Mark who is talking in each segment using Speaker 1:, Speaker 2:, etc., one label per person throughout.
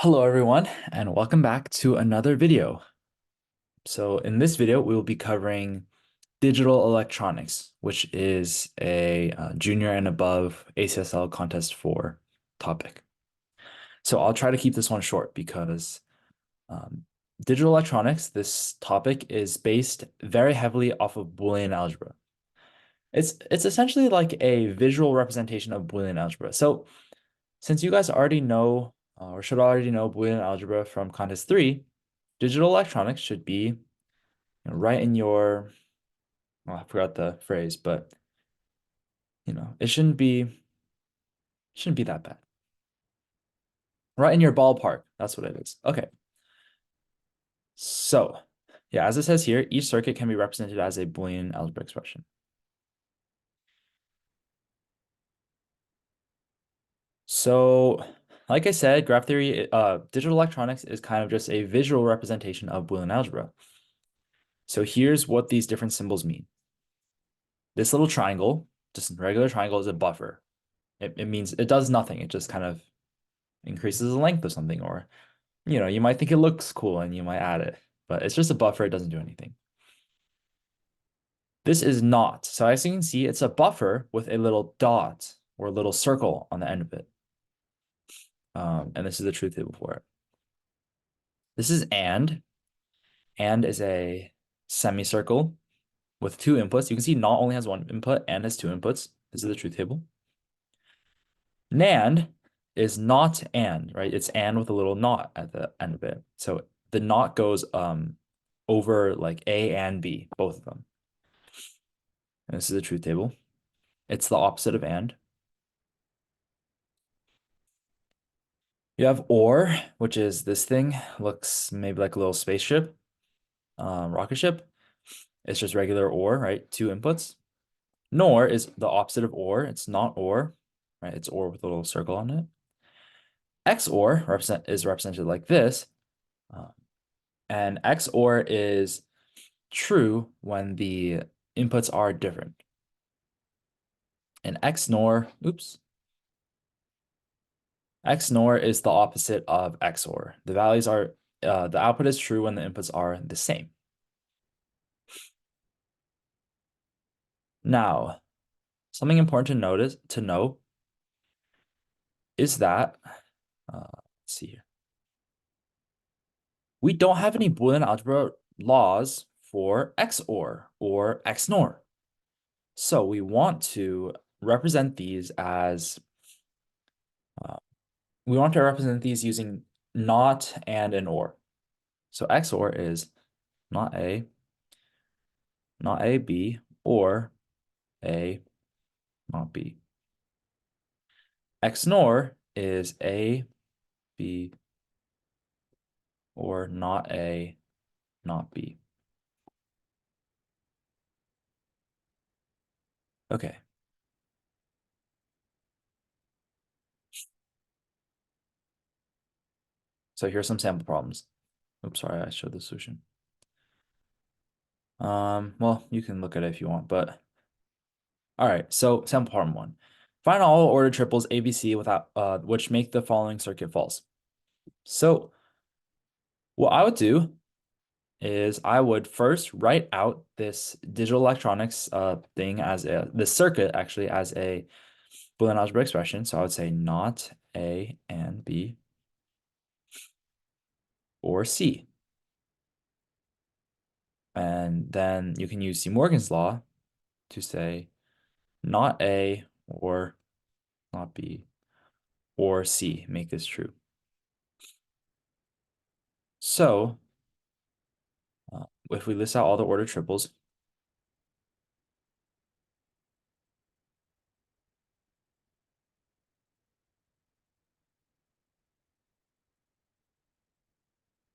Speaker 1: Hello everyone, and welcome back to another video. So in this video, we will be covering digital electronics, which is a junior and above ACSL contest 4 topic. So I'll try to keep this one short because um, digital electronics, this topic is based very heavily off of Boolean algebra. It's essentially like a visual representation of Boolean algebra. So since you guys already know or should already know Boolean algebra from contest 3, digital electronics should be right in your, well, I forgot the phrase, but it shouldn't be that bad. Right in your ballpark. That's what it is. Okay. So, yeah, as it says here, each circuit can be represented as a Boolean algebra expression. So, like I said, graph theory, digital electronics is kind of just a visual representation of Boolean algebra. So here's what these different symbols mean. This little triangle, just a regular triangle, is a buffer. It means it does nothing. It just kind of increases the length of something, or you might think it looks cool and you might add it, but it's just a buffer. It doesn't do anything. This is not. So as you can see, it's a buffer with a little dot or a little circle on the end of it. And this is the truth table for it. This is and. And is a semicircle with two inputs. You can see not only has one input and has two inputs. This is the truth table. NAND is not and, right? It's and with a little not at the end of it. So the not goes over like A and B, both of them. And this is the truth table. It's the opposite of and. You have or, which is this thing, looks maybe like a little spaceship, rocket ship. It's just regular or, right? Two inputs. Nor is the opposite of or. It's not or, right? It's or with a little circle on it. XOR is represented like this. And XOR is true when the inputs are different. And XNOR, XNOR is the opposite of XOR. The values are, the output is true when the inputs are the same. Now, something important to know is that, let's see here. We don't have any Boolean algebra laws for XOR or XNOR. So we want to represent these as, using not and an or. So XOR is not A, B, or A, not B. XNOR is A, B, or not A, not B. Okay. So here's some sample problems. Oops, sorry, I showed the solution. Well, you can look at it if you want, but all right, so sample problem 1. Find all ordered triples ABC without which make the following circuit false. So what I would do is I would first write out this digital electronics thing as this circuit actually as a Boolean algebra expression. So I would say not A and B or C. And then you can use De Morgan's law to say not A or not B or C, make this true. So if we list out all the ordered triples,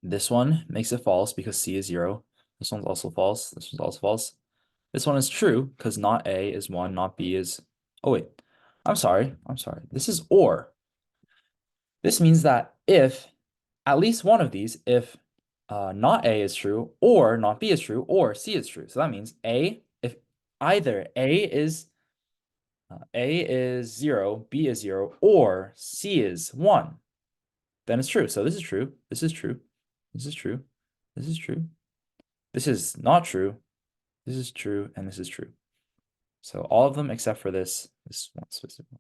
Speaker 1: this one makes it false because C is 0. This one's also false. This one's also false. This one is true because not A is 1, not B is... Oh, wait. I'm sorry. This is or. This means that if at least one of these, if not A is true, or not B is true, or C is true. So that means if either A is 0, B is 0, or C is 1, then it's true. So this is true. This is true. This is true. This is true. This is not true. This is true, and this is true. So all of them except for this one specific one.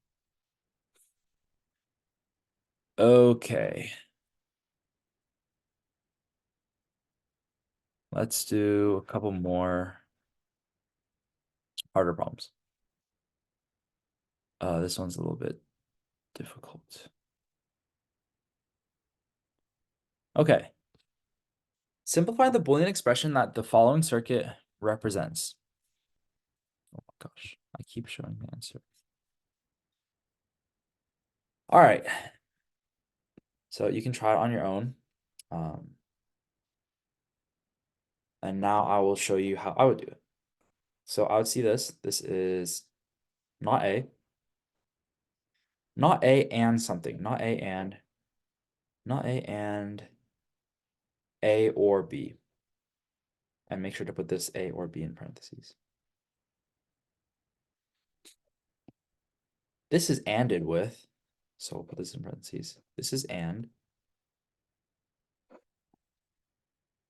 Speaker 1: Okay. Let's do a couple more harder problems. This one's a little bit difficult. Okay. Simplify the Boolean expression that the following circuit represents. Oh my gosh, I keep showing the answer. All right. So you can try it on your own. And now I will show you how I would do it. So I would see this. This is not A. Not A and something. Not A and. Not A and A or B. And make sure to put this A or B in parentheses. This is anded with. So we'll put this in parentheses. This is and.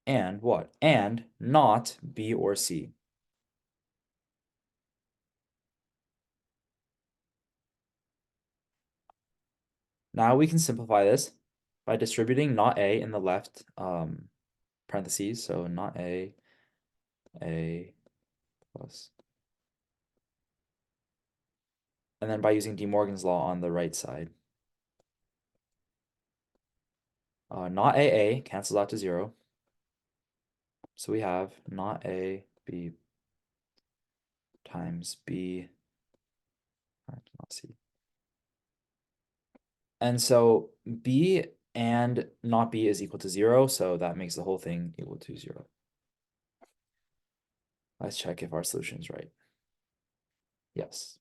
Speaker 1: And what? And not B or C. Now we can simplify this by distributing not A in the left parentheses. So not A plus. And then by using De Morgan's law on the right side. Not AA cancels out to 0. So we have not A, B times B times not C. And so B and not B is equal to 0, so that makes the whole thing equal to 0. Let's check if our solution is right. Yes.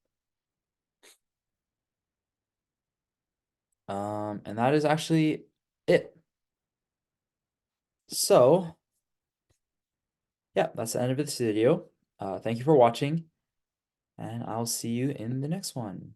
Speaker 1: And that is actually it. So, yeah, that's the end of this video. Thank you for watching, and I'll see you in the next one.